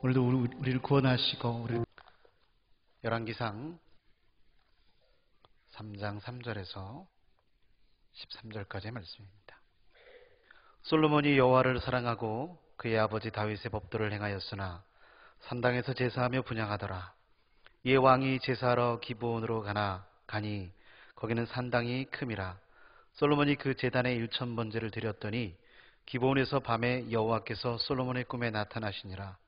오늘도 우리를 구원하시고 우리 열왕기상 3장 3절에서 13절까지의 말씀입니다. 솔로몬이 여호와를 사랑하고 그의 아버지 다윗의 법도를 행하였으나 산당에서 제사하며 분향하더라. 이에 왕이 제사하러 기브온으로 가니 거기는 산당이 큼이라. 솔로몬이 그 제단에 1,000번제를 드렸더니 기브온에서 밤에 여호와께서 솔로몬의 꿈에 나타나시니라.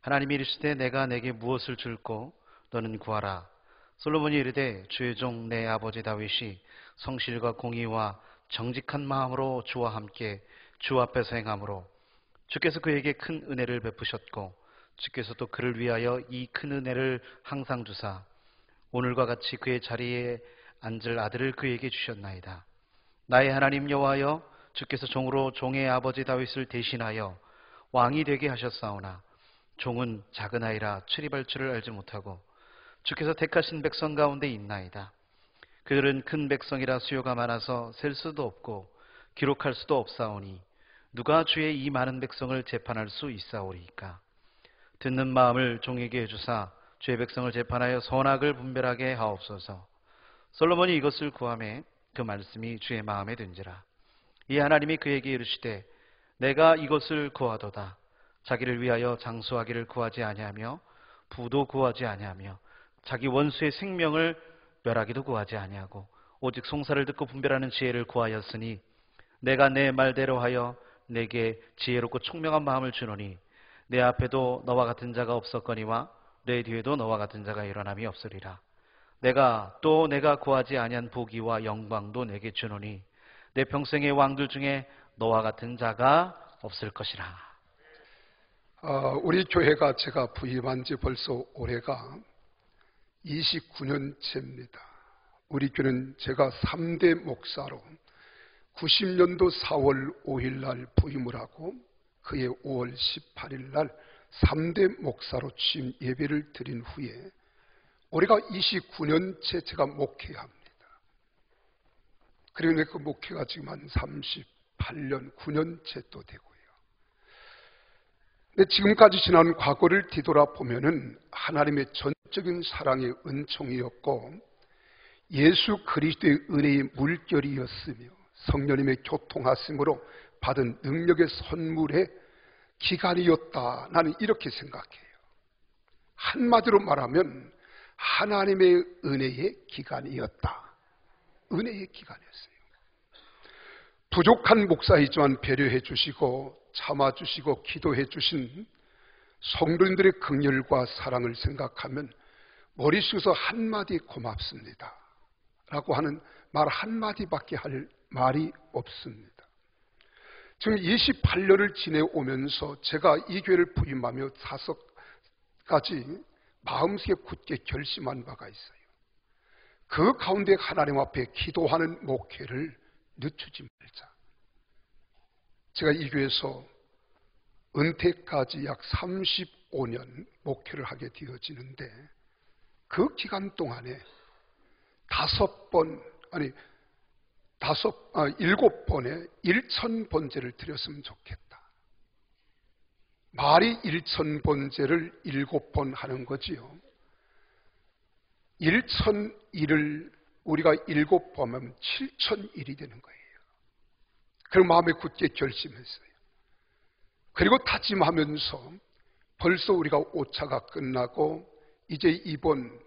하나님이 이르시되 내가 내게 무엇을 줄꼬 너는 구하라. 솔로몬이 이르되 주의 종 내 아버지 다윗이 성실과 공의와 정직한 마음으로 주와 함께 주 앞에서 행함으로 주께서 그에게 큰 은혜를 베푸셨고 주께서 또 그를 위하여 이 큰 은혜를 항상 주사 오늘과 같이 그의 자리에 앉을 아들을 그에게 주셨나이다. 나의 하나님 여호와여, 주께서 종으로 종의 아버지 다윗을 대신하여 왕이 되게 하셨사오나 종은 작은 아이라 출입할 줄을 알지 못하고 주께서 택하신 백성 가운데 있나이다. 그들은 큰 백성이라 수요가 많아서 셀 수도 없고 기록할 수도 없사오니 누가 주의 이 많은 백성을 재판할 수 있사오리이까. 듣는 마음을 종에게 해주사 주의 백성을 재판하여 선악을 분별하게 하옵소서. 솔로몬이 이것을 구하매 그 말씀이 주의 마음에 든지라. 이 하나님이 그에게 이르시되 내가 이것을 구하도다. 자기를 위하여 장수하기를 구하지 아니하며 부도 구하지 아니하며 자기 원수의 생명을 멸하기도 구하지 아니하고 오직 송사를 듣고 분별하는 지혜를 구하였으니 내가 내 말대로 하여 내게 지혜롭고 총명한 마음을 주노니 내 앞에도 너와 같은 자가 없었거니와 내 뒤에도 너와 같은 자가 일어남이 없으리라. 내가 구하지 아니한 보기와 영광도 내게 주노니 내 평생의 왕들 중에 너와 같은 자가 없을 것이라. 우리 교회가 제가 부임한 지 벌써 올해가 29년째입니다. 우리 교회는 제가 3대 목사로 90년도 4월 5일 날 부임을 하고 그해 5월 18일 날 3대 목사로 취임 예배를 드린 후에 올해가 29년째 제가 목회합니다. 그리고 그 목회가 지금 한 38년, 9년째 또 되고요. 근데 지금까지 지난 과거를 뒤돌아보면은 하나님의 전적인 사랑의 은총이었고 예수 그리스도의 은혜의 물결이었으며 성령님의 교통하심으로 받은 능력의 선물의 기간이었다. 나는 이렇게 생각해요. 한마디로 말하면 하나님의 은혜의 기간이었다. 은혜의 기간이었어요. 부족한 목사이지만 배려해 주시고 참아주시고 기도해 주신 성도님들의 긍휼과 사랑을 생각하면 머릿속에서 한마디 고맙습니다 라고 하는 말 한마디밖에 할 말이 없습니다. 지금 28년을 지내오면서 제가 이 교회를 부임하며 5가지 마음속에 굳게 결심한 바가 있어요. 그 가운데 하나님 앞에 기도하는 목회를 늦추지 말자. 제가 이 교회에서 은퇴까지 약 35년 목회를 하게 되어지는데 그 기간 동안에 7번에 1,000번제를 드렸으면 좋겠다. 말이 1,000번제를 7번 하는 거지요. 1,001을 우리가 7번 하면 7,001이 되는 거예요. 그럼 마음에 굳게 결심했어요. 그리고 다짐하면서 벌써 우리가 5차가 끝나고 이제 이번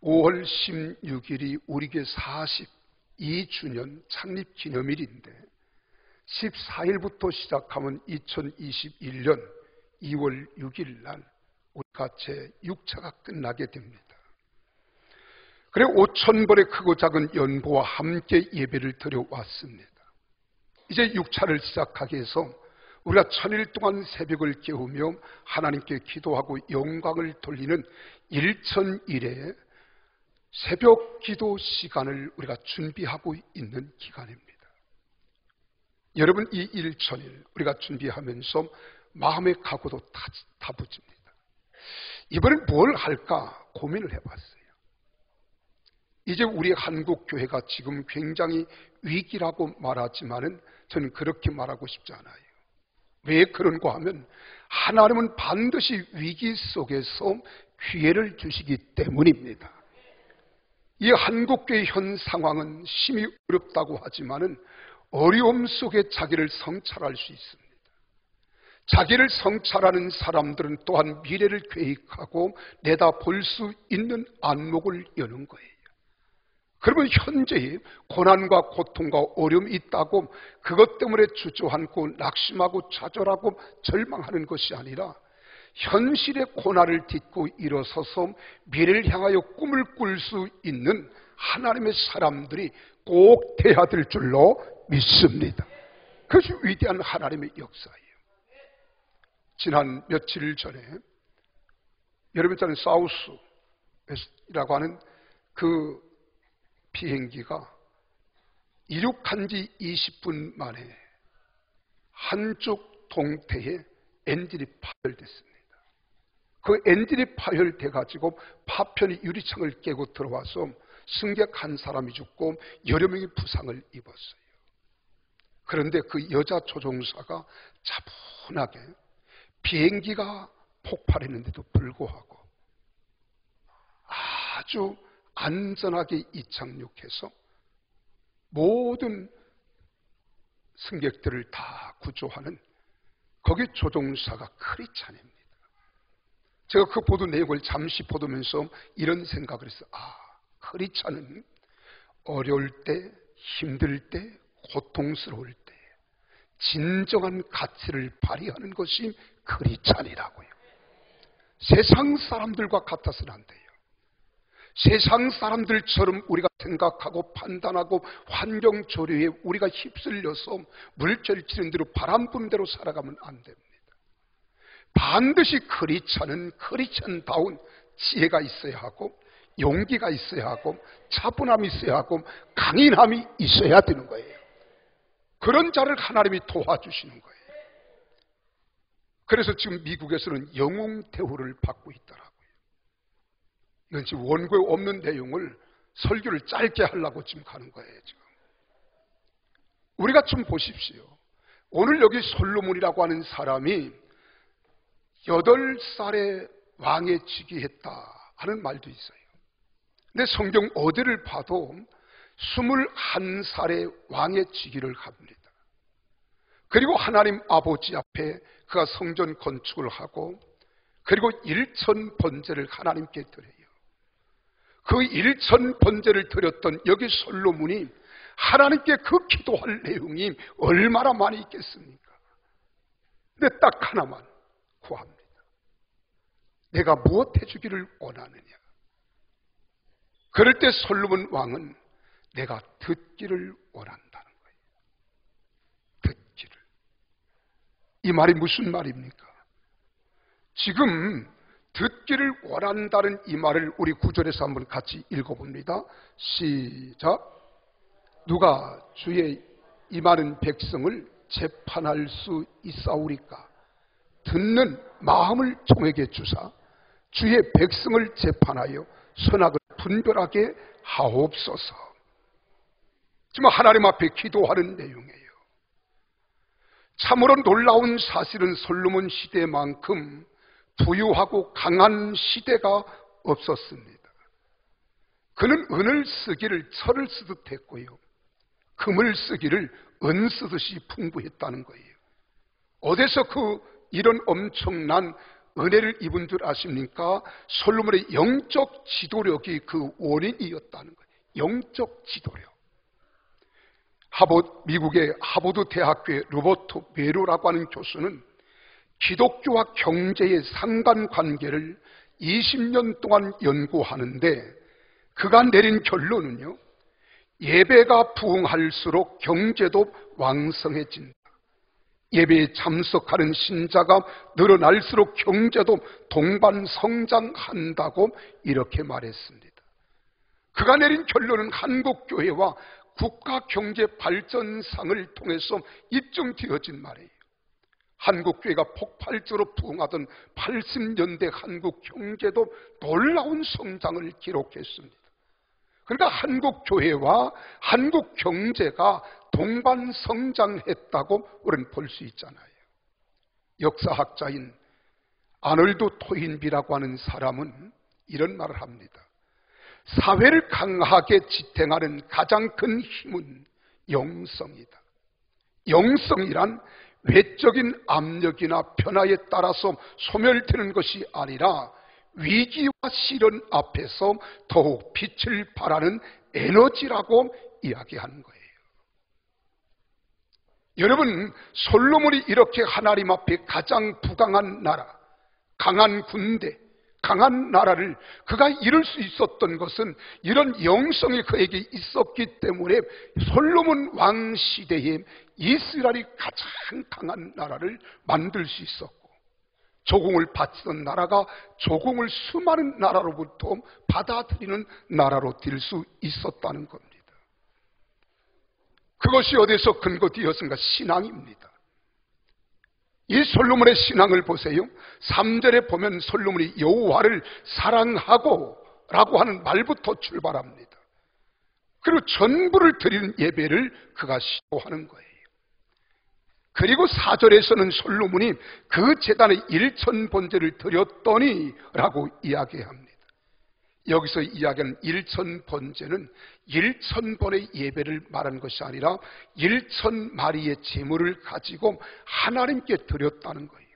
5월 16일이 우리 교회 42주년 창립 기념일인데 14일부터 시작하면 2021년 2월 6일 날 우리가 제 6차가 끝나게 됩니다. 그래 5,000번의 크고 작은 연보와 함께 예배를 드려왔습니다. 이제 6차를 시작하기 위해서 우리가 1000일 동안 새벽을 깨우며 하나님께 기도하고 영광을 돌리는 1,001의 새벽 기도 시간을 우리가 준비하고 있는 기간입니다. 여러분 이 1,000일 우리가 준비하면서 마음의 각오도 다부집니다. 이번엔 뭘 할까 고민을 해봤어요. 이제 우리 한국 교회가 지금 굉장히 위기라고 말하지만은 저는 그렇게 말하고 싶지 않아요. 왜 그런가 하면 하나님은 반드시 위기 속에서 기회를 주시기 때문입니다. 이 한국교회 현 상황은 심히 어렵다고 하지만은 어려움 속에 자기를 성찰할 수 있습니다. 자기를 성찰하는 사람들은 또한 미래를 계획하고 내다볼 수 있는 안목을 여는 거예요. 그러면 현재의 고난과 고통과 어려움이 있다고 그것 때문에 주저앉고 낙심하고 좌절하고 절망하는 것이 아니라 현실의 고난을 딛고 일어서서 미래를 향하여 꿈을 꿀 수 있는 하나님의 사람들이 꼭 돼야 될 줄로 믿습니다. 그것이 위대한 하나님의 역사예요. 지난 며칠 전에 여러분 있잖아요, 사우스라고 하는 그 비행기가 이륙한 지 20분 만에 한쪽 동태에 엔진이 파열됐습니다. 그 엔진이 파열돼가지고 파편이 유리창을 깨고 들어와서 승객 한 사람이 죽고 여러 명이 부상을 입었어요. 그런데 그 여자 조종사가 차분하게 비행기가 폭발했는데도 불구하고 아주 안전하게 이착륙해서 모든 승객들을 다 구조하는 거기 조종사가 크리찬입니다. 제가 그 보도 내용을 잠시 보면서 이런 생각을 했어요. 크리찬은 어려울 때, 힘들 때, 고통스러울 때 진정한 가치를 발휘하는 것이 크리찬이라고요. 세상 사람들과 같아서는 안 돼요. 세상 사람들처럼 우리가 생각하고 판단하고 환경 조류에 우리가 휩쓸려서 물결 치는 대로 바람 부는 대로 살아가면 안 됩니다. 반드시 크리찬은 크리찬다운 지혜가 있어야 하고 용기가 있어야 하고 차분함이 있어야 하고 강인함이 있어야 되는 거예요. 그런 자를 하나님이 도와주시는 거예요. 그래서 지금 미국에서는 영웅 대우를 받고 있더라고요. 이건 지금 원고에 없는 내용을 설교를 짧게 하려고 지금 가는 거예요. 지금 우리가 좀 보십시오. 오늘 여기 솔로몬이라고 하는 사람이 8살에 왕에 즉위했다 하는 말도 있어요. 근데 성경 어디를 봐도 21살에 왕의 즉위를 합니다. 그리고 하나님 아버지 앞에 그가 성전 건축을 하고 그리고 1000번제를 하나님께 드려요. 그 1000번제를 드렸던 여기 솔로몬이 하나님께 그 기도할 내용이 얼마나 많이 있겠습니까? 근데 딱 하나만 구합니다. 내가 무엇 해주기를 원하느냐? 그럴 때 솔로몬 왕은 내가 듣기를 원한다는 거예요. 듣기를. 이 말이 무슨 말입니까? 지금 듣기를 원한다는 이 말을 우리 9절에서 한번 같이 읽어봅니다. 시작. 누가 주의 이 많은 백성을 재판할 수 있사오리까? 듣는 마음을 종에게 주사 주의 백성을 재판하여 선악을 분별하게 하옵소서. 지금 하나님 앞에 기도하는 내용이에요. 참으로 놀라운 사실은 솔로몬 시대만큼 부유하고 강한 시대가 없었습니다. 그는 은을 쓰기를 철을 쓰듯 했고요, 금을 쓰기를 은 쓰듯이 풍부했다는 거예요. 어디서 이런 엄청난 은혜를 입은 줄 아십니까? 솔로몬의 영적 지도력이 그 원인이었다는 거예요. 영적 지도력. 미국의 하버드 대학교의 로버트 메로라고 하는 교수는 기독교와 경제의 상관관계를 20년 동안 연구하는데 그가 내린 결론은요, 예배가 부흥할수록 경제도 왕성해진다. 예배에 참석하는 신자가 늘어날수록 경제도 동반 성장한다고 이렇게 말했습니다. 그가 내린 결론은 한국교회와 국가경제발전상을 통해서 입증되어진 말이에요. 한국교회가 폭발적으로 부흥하던 80년대 한국 경제도 놀라운 성장을 기록했습니다. 그러니까 한국교회와 한국 경제가 동반 성장했다고 우리는 볼 수 있잖아요. 역사학자인 아놀드 토인비라고 하는 사람은 이런 말을 합니다. 사회를 강하게 지탱하는 가장 큰 힘은 영성이다. 영성이란 외적인 압력이나 변화에 따라서 소멸되는 것이 아니라 위기와 시련 앞에서 더욱 빛을 발하는 에너지라고 이야기하는 거예요. 여러분, 솔로몬이 이렇게 하나님 앞에 가장 부강한 나라, 강한 군대, 강한 나라를 그가 이룰 수 있었던 것은 이런 영성이 그에게 있었기 때문에 솔로몬 왕 시대에 이스라엘이 가장 강한 나라를 만들 수 있었고, 조공을 바치던 나라가 조공을 수많은 나라로부터 받아들이는 나라로 될 수 있었다는 겁니다. 그것이 어디서 근거되었습니까? 신앙입니다. 이 솔로몬의 신앙을 보세요. 3절에 보면 솔로몬이 여호와를 사랑하고 라고 하는 말부터 출발합니다. 그리고 전부를 드리는 예배를 그가 시도하는 거예요. 그리고 4절에서는 솔로몬이 그 제단에 1,000번제를 드렸더니 라고 이야기합니다. 여기서 이야기하는 1,000번제는 1,000번의 예배를 말한 것이 아니라 1,000마리의 제물을 가지고 하나님께 드렸다는 거예요.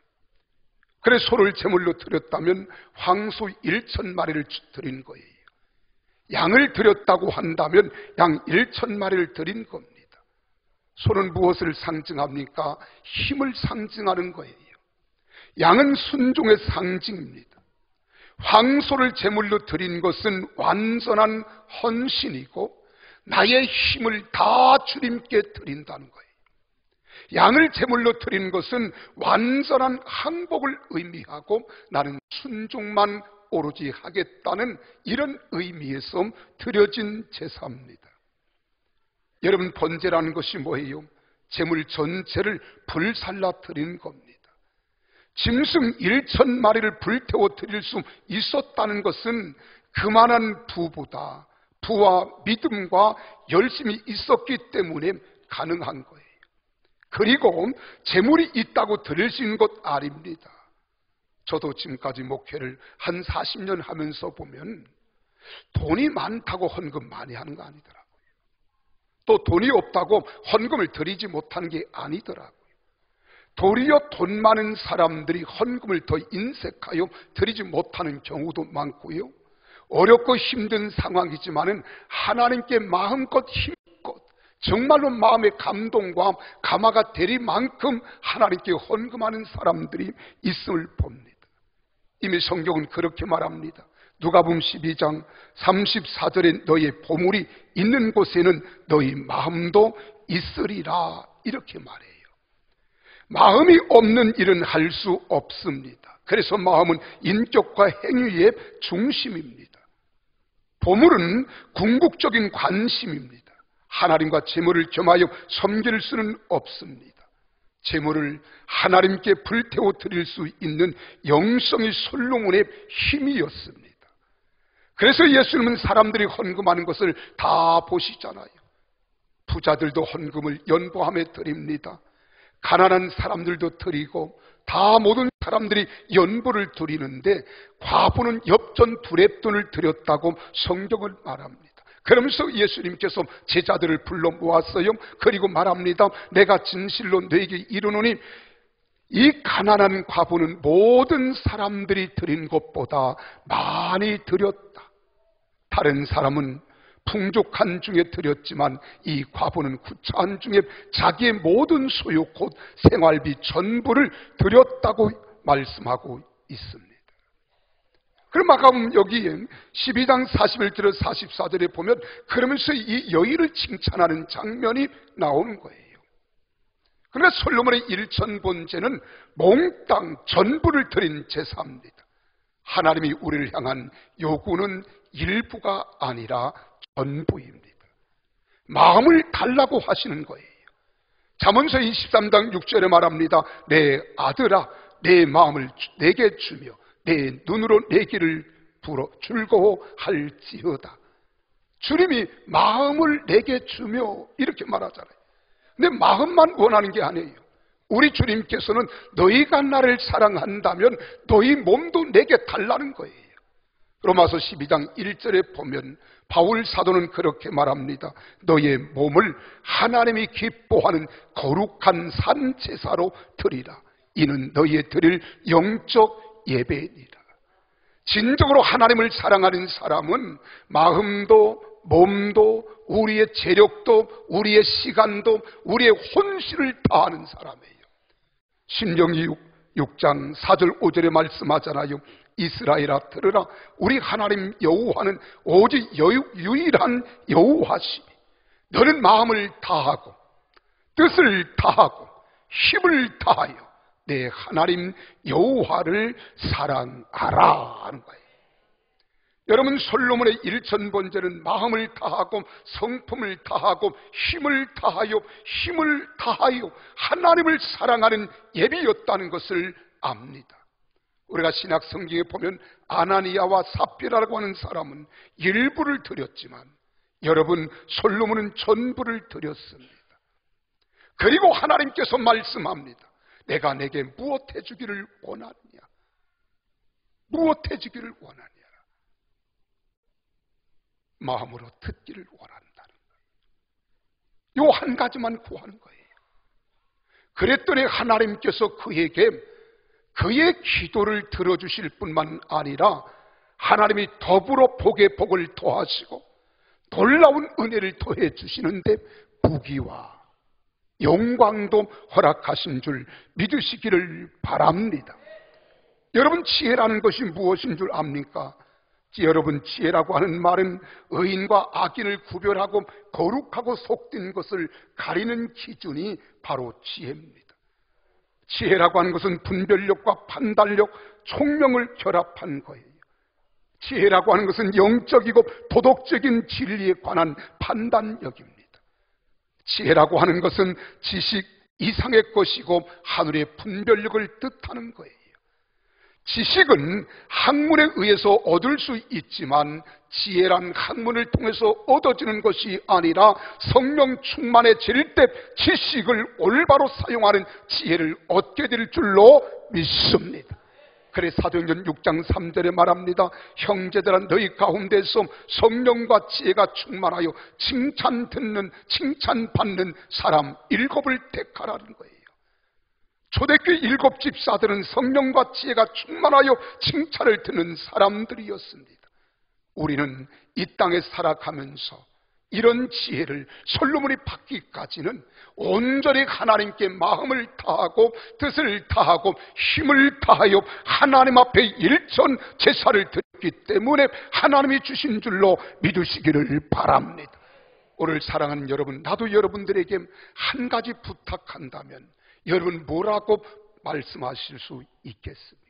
그래서 소를 제물로 드렸다면 황소 1,000마리를 드린 거예요. 양을 드렸다고 한다면 양 1,000마리를 드린 겁니다. 소는 무엇을 상징합니까? 힘을 상징하는 거예요. 양은 순종의 상징입니다. 황소를 제물로 드린 것은 완전한 헌신이고 나의 힘을 다 주님께 드린다는 거예요. 양을 제물로 드린 것은 완전한 항복을 의미하고 나는 순종만 오로지 하겠다는 이런 의미에서 드려진 제사입니다. 여러분, 번제라는 것이 뭐예요? 제물 전체를 불살라 드리는 겁니다. 짐승 1,000마리를 불태워 드릴 수 있었다는 것은 그만한 부보다 부와 믿음과 열심이 있었기 때문에 가능한 거예요. 그리고 재물이 있다고 드릴 수 있는 것 아닙니다. 저도 지금까지 목회를 한 40년 하면서 보면 돈이 많다고 헌금 많이 하는 거 아니더라고요. 또 돈이 없다고 헌금을 드리지 못하는 게 아니더라고요. 도리어 돈 많은 사람들이 헌금을 더 인색하여 드리지 못하는 경우도 많고요. 어렵고 힘든 상황이지만은 하나님께 마음껏 힘껏 정말로 마음의 감동과 감화가 되리 만큼 하나님께 헌금하는 사람들이 있음을 봅니다. 이미 성경은 그렇게 말합니다. 누가복음 12장 34절에 너의 보물이 있는 곳에는 너희 마음도 있으리라 이렇게 말해요. 마음이 없는 일은 할 수 없습니다. 그래서 마음은 인격과 행위의 중심입니다. 보물은 궁극적인 관심입니다. 하나님과 재물을 겸하여 섬길 수는 없습니다. 재물을 하나님께 불태워 드릴 수 있는 영성이 솔로몬의 힘이었습니다. 그래서 예수님은 사람들이 헌금하는 것을 다 보시잖아요. 부자들도 헌금을 연보함에 드립니다. 가난한 사람들도 드리고 다 모든 사람들이 연보를 드리는데 과부는 엽전 두렙돈을 드렸다고 성경을 말합니다. 그러면서 예수님께서 제자들을 불러 모았어요. 그리고 말합니다. 내가 진실로 너에게 이르노니 이 가난한 과부는 모든 사람들이 드린 것보다 많이 드렸다. 다른 사람은 풍족한 중에 드렸지만 이 과부는 구차한 중에 자기의 모든 소유 곧 생활비 전부를 드렸다고 말씀하고 있습니다. 그럼 아까 여기 12장 41절에서 44절에 보면 그러면서 이 여인을 칭찬하는 장면이 나오는 거예요. 그러니까 솔로몬의 1,000번제는 몽땅 전부를 드린 제사입니다. 하나님이 우리를 향한 요구는 일부가 아니라 전부입니다. 마음을 달라고 하시는 거예요. 잠언서 23장 6절에 말합니다. 내 아들아 내 마음을 내게 주며 내 눈으로 내 길을 불어 즐거워할지어다. 주님이 마음을 내게 주며 이렇게 말하잖아요. 근데 마음만 원하는 게 아니에요. 우리 주님께서는 너희가 나를 사랑한다면 너희 몸도 내게 달라는 거예요. 로마서 12장 1절에 보면 바울 사도는 그렇게 말합니다. 너희의 몸을 하나님이 기뻐하는 거룩한 산 제사로 드리라. 이는 너희의 드릴 영적 예배니라. 진정으로 하나님을 사랑하는 사람은 마음도 몸도 우리의 재력도 우리의 시간도 우리의 혼신을 다하는 사람이에요. 신명기 6장 4절 5절에 말씀하잖아요. 이스라엘아 들으라. 우리 하나님 여호와는 오직 유일한 여호와시니 너는 마음을 다하고 뜻을 다하고 힘을 다하여 내 하나님 여호와를 사랑하라 하는 거예요. 여러분, 솔로몬의 일천번제는 마음을 다하고 성품을 다하고 힘을 다하여 하나님을 사랑하는 예배였다는 것을 압니다. 우리가 신약 성경에 보면 아나니아와 삽비라라고 하는 사람은 일부를 드렸지만 여러분, 솔로몬은 전부를 드렸습니다. 그리고 하나님께서 말씀합니다. 내가 내게 무엇 해주기를 원하느냐? 무엇 해주기를 원하느냐? 마음으로 듣기를 원한다는 거예요. 요 한 가지만 구하는 거예요. 그랬더니 하나님께서 그에게 그의 기도를 들어주실 뿐만 아니라 하나님이 더불어 복에 복을 더하시고 놀라운 은혜를 더해 주시는데 부귀와 영광도 허락하신 줄 믿으시기를 바랍니다. 여러분, 지혜라는 것이 무엇인 줄 압니까? 여러분, 지혜라고 하는 말은 의인과 악인을 구별하고 거룩하고 속된 것을 가리는 기준이 바로 지혜입니다. 지혜라고 하는 것은 분별력과 판단력, 총명을 결합한 거예요. 지혜라고 하는 것은 영적이고 도덕적인 진리에 관한 판단력입니다. 지혜라고 하는 것은 지식 이상의 것이고 하늘의 분별력을 뜻하는 거예요. 지식은 학문에 의해서 얻을 수 있지만 지혜란 학문을 통해서 얻어지는 것이 아니라 성령 충만해질 때 지식을 올바로 사용하는 지혜를 얻게 될 줄로 믿습니다. 그래 사도행전 6장 3절에 말합니다. 형제들아, 너희 가운데서 성령과 지혜가 충만하여 칭찬 듣는, 칭찬받는 사람 7을 택하라는 거예요. 초대교회 7 집사들은 성령과 지혜가 충만하여 칭찬을 듣는 사람들이었습니다. 우리는 이 땅에 살아가면서 이런 지혜를 솔로몬이 받기까지는 온전히 하나님께 마음을 다하고 뜻을 다하고 힘을 다하여 하나님 앞에 일천 제사를 드렸기 때문에 하나님이 주신 줄로 믿으시기를 바랍니다. 오늘 사랑하는 여러분, 나도 여러분들에게 한 가지 부탁한다면 여러분 뭐라고 말씀하실 수 있겠습니까?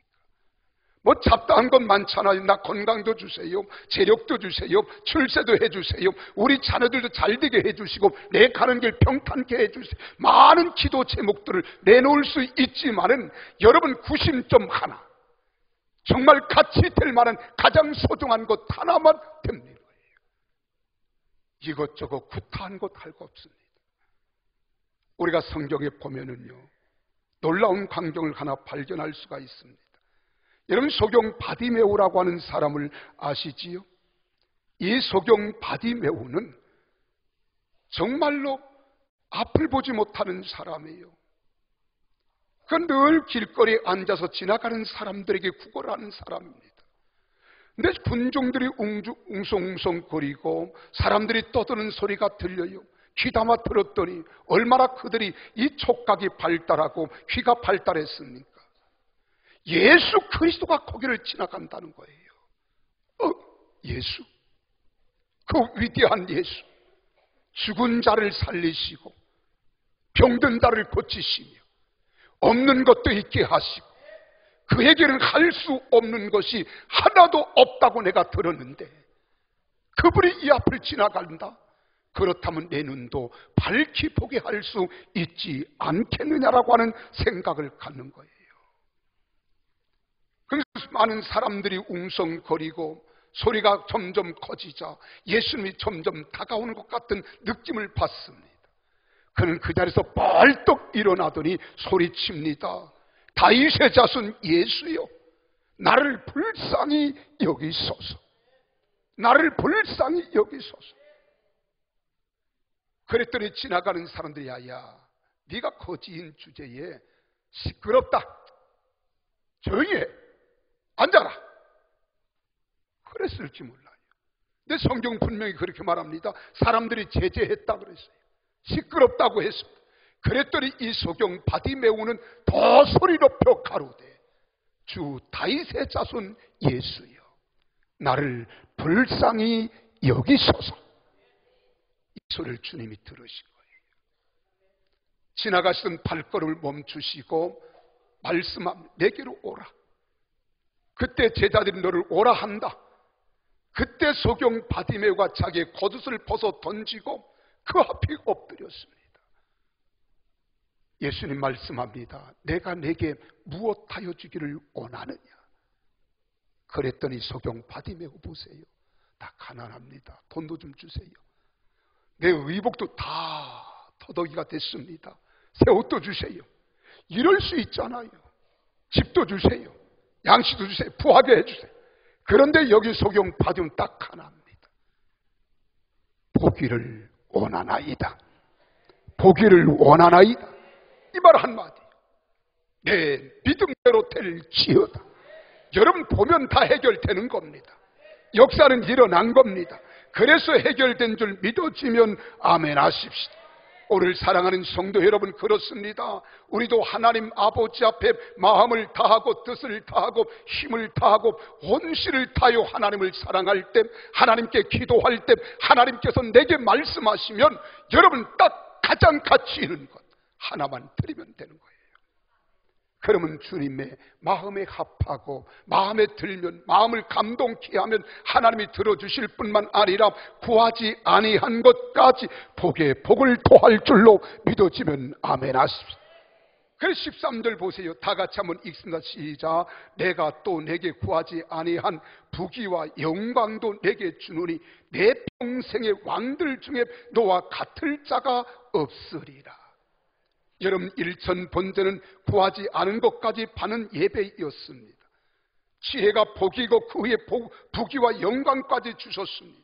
뭐 잡다한 건 많잖아요. 나 건강도 주세요, 재력도 주세요, 출세도 해주세요, 우리 자녀들도 잘되게 해주시고 내 가는 길 평탄케 해주세요. 많은 기도 제목들을 내놓을 수 있지만은 여러분, 구심점 하나, 정말 가치 될 만한 가장 소중한 것 하나만 됩니다. 이것저것 구타한 것 할 거 없습니다. 우리가 성경에 보면은요, 놀라운 광경을 하나 발견할 수가 있습니다. 여러분, 소경 바디메오라고 하는 사람을 아시지요? 이 소경 바디메오는 정말로 앞을 보지 못하는 사람이에요. 그 늘 길거리에 앉아서 지나가는 사람들에게 구걸하는 사람입니다. 근데 군중들이 웅성웅성거리고 사람들이 떠드는 소리가 들려요. 귀담아 들었더니 얼마나 그들이 이 촉각이 발달하고 귀가 발달했습니까? 예수 그리스도가 거기를 지나간다는 거예요. 예수, 그 위대한 예수, 죽은 자를 살리시고 병든 자를 고치시며 없는 것도 있게 하시고 그에게는 할 수 없는 것이 하나도 없다고 내가 들었는데 그분이 이 앞을 지나간다? 그렇다면 내 눈도 밝히 보게 할 수 있지 않겠느냐라고 하는 생각을 갖는 거예요. 그래서 많은 사람들이 웅성거리고 소리가 점점 커지자 예수님이 점점 다가오는 것 같은 느낌을 받습니다. 그는 그 자리에서 벌떡 일어나더니 소리칩니다. 다윗의 자손 예수여, 나를 불쌍히 여기소서. 나를 불쌍히 여기소서. 그랬더니 지나가는 사람들이 야, 네가 거지인 주제에 시끄럽다, 조용히 해, 앉아라, 그랬을지 몰라요. 근데 성경 분명히 그렇게 말합니다. 사람들이 제재했다 그랬어요. 시끄럽다고 했습니다. 그랬더니 이 소경 바디메오는 더 소리 높여 가로되 주 다윗의 자손 예수여, 나를 불쌍히 여기소서. 이 소리를 주님이 들으신 거예요. 지나가시던 발걸음을 멈추시고 말씀합니다. 내게로 오라. 그때 제자들이 너를 오라 한다. 그때 소경 바디메오가 자기의 겉옷을 벗어 던지고 그 앞에 엎드렸습니다. 예수님 말씀합니다. 내가 내게 무엇하여 주기를 원하느냐. 그랬더니 소경 바디메오 보세요. 다 가난합니다. 돈도 좀 주세요. 내 의복도 다 터덕이가 됐습니다. 새 옷도 주세요. 이럴 수 있잖아요. 집도 주세요. 양식도 주세요. 부하게 해주세요. 그런데 여기 소경 바디메오 딱 하나입니다. 보기를 원하나이다. 보기를 원하나이다. 이 말 한마디. 내 믿음대로 될지어다. 여러분 보면 다 해결되는 겁니다. 역사는 일어난 겁니다. 그래서 해결된 줄 믿어지면 아멘 하십시다. 오늘 사랑하는 성도 여러분, 그렇습니다. 우리도 하나님 아버지 앞에 마음을 다하고 뜻을 다하고 힘을 다하고 온실을 다하여 하나님을 사랑할 때, 하나님께 기도할 때 하나님께서 내게 말씀하시면 여러분 딱 가장 가치 있는 것 하나만 드리면 되는 거예요. 그러면 주님의 마음에 합하고 마음에 들면, 마음을 감동케 하면 하나님이 들어주실 뿐만 아니라 구하지 아니한 것까지 복에 복을 토할 줄로 믿어지면 아멘 하십시오. 그래서 13절 보세요. 다 같이 한번 읽습니다. 시작. 내가 또 내게 구하지 아니한 부귀와 영광도 내게 주노니 내 평생의 왕들 중에 너와 같을 자가 없으리라. 여러분, 일천번제는 구하지 않은 것까지 받는 예배였습니다. 지혜가 복이고 그 후에 부귀와 영광까지 주셨습니다.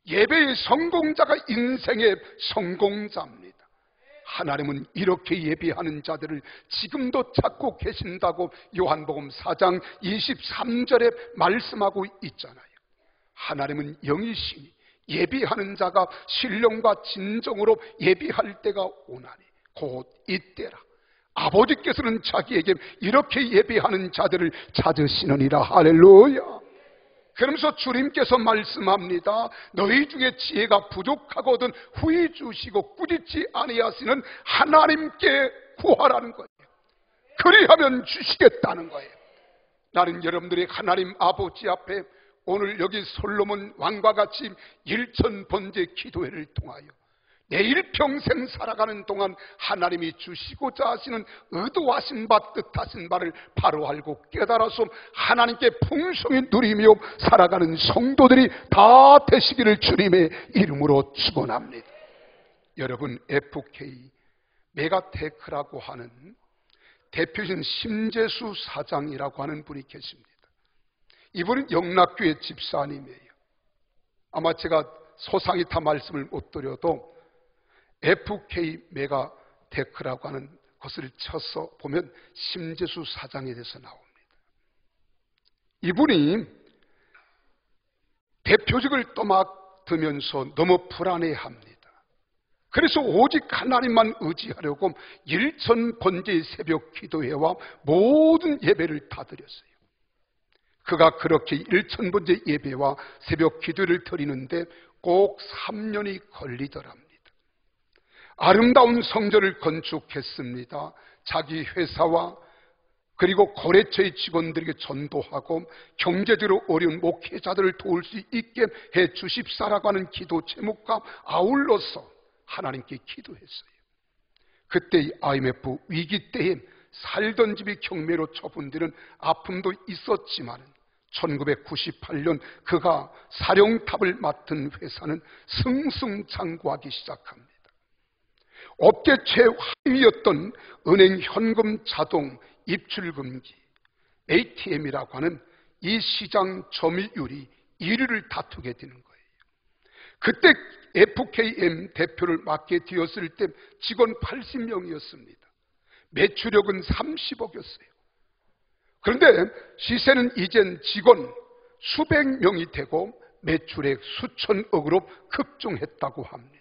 예배의 성공자가 인생의 성공자입니다. 하나님은 이렇게 예배하는 자들을 지금도 찾고 계신다고 요한복음 4장 23절에 말씀하고 있잖아요. 하나님은 영이시니 예배하는 자가 신령과 진정으로 예배할 때가 오나니 곧 이때라. 아버지께서는 자기에게 이렇게 예배하는 자들을 찾으시느니라. 할렐루야. 그러면서 주님께서 말씀합니다. 너희 중에 지혜가 부족하거든 후히 주시고 꾸짖지 아니하시는 하나님께 구하라는 거예요. 그리하면 주시겠다는 거예요. 나는 여러분들이 하나님 아버지 앞에 오늘 여기 솔로몬 왕과 같이 일천번제 기도회를 통하여 내 일평생 살아가는 동안 하나님이 주시고자 하시는 의도하신 바 뜻하신 바를 바로 알고 깨달아서 하나님께 풍성히 누리며 살아가는 성도들이 다 되시기를 주님의 이름으로 축원합니다. 여러분, FK 메가테크라고 하는 대표적인 심재수 사장이라고 하는 분이 계십니다. 이분은 영락교회 집사님이에요. 아마 제가 소상히 다 말씀을 못 드려도 FK 메가테크라고 하는 것을 쳐서 보면 심재수 사장에 대해서 나옵니다. 이분이 대표직을 떠맡으면서 너무 불안해합니다. 그래서 오직 하나님만 의지하려고 일천번제의 새벽 기도회와 모든 예배를 다 드렸어요. 그가 그렇게 일천번제 예배와 새벽 기도를 드리는데 꼭 3년이 걸리더랍니다. 아름다운 성전을 건축했습니다. 자기 회사와 그리고 거래처의 직원들에게 전도하고 경제적으로 어려운 목회자들을 도울 수 있게 해 주십사라고 하는 기도 제목과 아울러서 하나님께 기도했어요. 그때 IMF 위기 때에 살던 집이 경매로 처분되는 아픔도 있었지만 1998년 그가 사령탑을 맡은 회사는 승승장구하기 시작합니다. 업계 최하위였던 은행 현금 자동 입출 금기 ATM이라고 하는 이 시장 점유율이 1위를 다투게 되는 거예요. 그때 FKM 대표를 맡게 되었을 때 직원 80명이었습니다. 매출액은 30억이었어요. 그런데 시세는 이젠 직원 수백 명이 되고 매출액 수천억으로 급증했다고 합니다.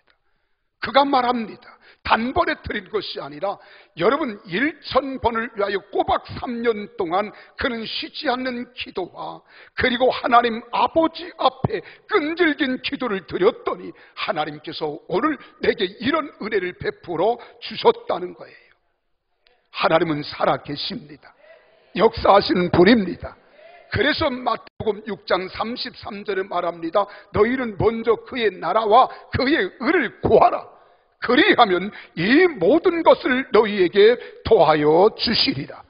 그가 말합니다. 단번에 드린 것이 아니라 여러분 1,000번을 위하여 꼬박 3년 동안 그는 쉬지 않는 기도와 그리고 하나님 아버지 앞에 끈질긴 기도를 드렸더니 하나님께서 오늘 내게 이런 은혜를 베풀어 주셨다는 거예요. 하나님은 살아계십니다. 역사하시는 분입니다. 그래서 마태복음 6장 33절에 말합니다. 너희는 먼저 그의 나라와 그의 의를 구하라. 그리하면 이 모든 것을 너희에게 더하여 주시리라.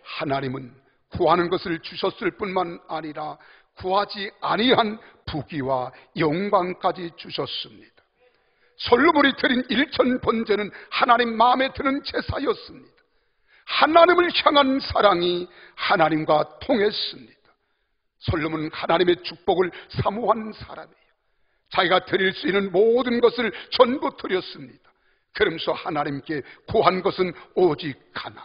하나님은 구하는 것을 주셨을 뿐만 아니라 구하지 아니한 부귀와 영광까지 주셨습니다. 솔로몬이 드린 1,000번제는 하나님 마음에 드는 제사였습니다. 하나님을 향한 사랑이 하나님과 통했습니다. 솔로몬은 하나님의 축복을 사모한 사람이에요. 자기가 드릴 수 있는 모든 것을 전부 드렸습니다. 그러면서 하나님께 구한 것은 오직 하나,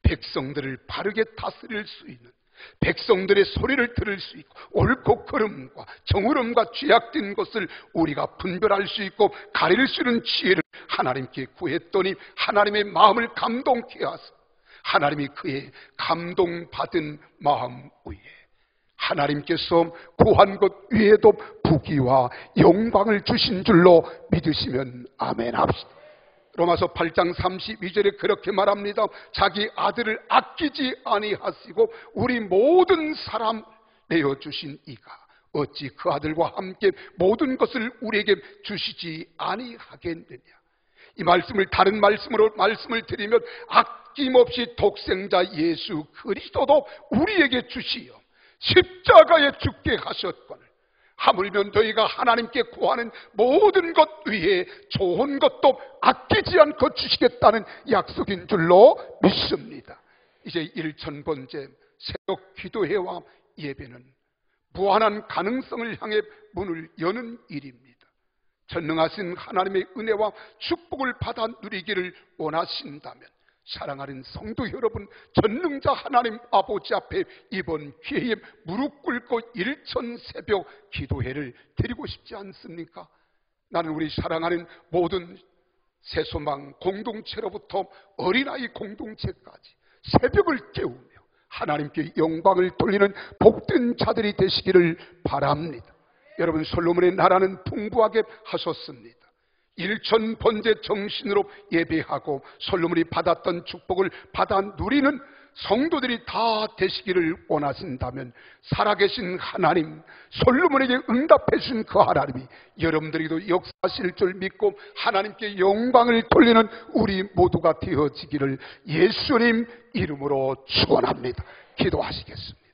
백성들을 바르게 다스릴 수 있는, 백성들의 소리를 들을 수 있고 옳고 그름과 정의름과 죄악된 것을 우리가 분별할 수 있고 가릴 수 있는 지혜를 하나님께 구했더니 하나님의 마음을 감동케 하사 하나님이 그의 감동받은 마음 위에 하나님께서 구한 것 위에도 부귀와 영광을 주신 줄로 믿으시면 아멘 합시다. 로마서 8장 32절에 그렇게 말합니다. 자기 아들을 아끼지 아니하시고 우리 모든 사람 내어주신 이가 어찌 그 아들과 함께 모든 것을 우리에게 주시지 아니하겠느냐. 이 말씀을 다른 말씀으로 말씀을 드리면 아낌없이 독생자 예수 그리스도도 우리에게 주시어 십자가에 죽게 하셨거늘 하물며 너희가 하나님께 구하는 모든 것 위에 좋은 것도 아끼지 않고 주시겠다는 약속인 줄로 믿습니다. 이제 1,000번째 새벽 기도회와 예배는 무한한 가능성을 향해 문을 여는 일입니다. 전능하신 하나님의 은혜와 축복을 받아 누리기를 원하신다면 사랑하는 성도 여러분, 전능자 하나님 아버지 앞에 이번 기회에 무릎 꿇고 1천 새벽 기도회를 드리고 싶지 않습니까? 나는 우리 사랑하는 모든 새소망 공동체로부터 어린아이 공동체까지 새벽을 깨우며 하나님께 영광을 돌리는 복된 자들이 되시기를 바랍니다. 여러분, 솔로몬의 나라는 풍부하게 하셨습니다. 1,000번제 정신으로 예배하고 솔로몬이 받았던 축복을 받아 누리는 성도들이 다 되시기를 원하신다면 살아계신 하나님, 솔로몬에게 응답해 주신 그 하나님이 여러분들에게도 역사하실 줄 믿고 하나님께 영광을 돌리는 우리 모두가 되어지기를 예수님 이름으로 축원합니다. 기도하시겠습니다.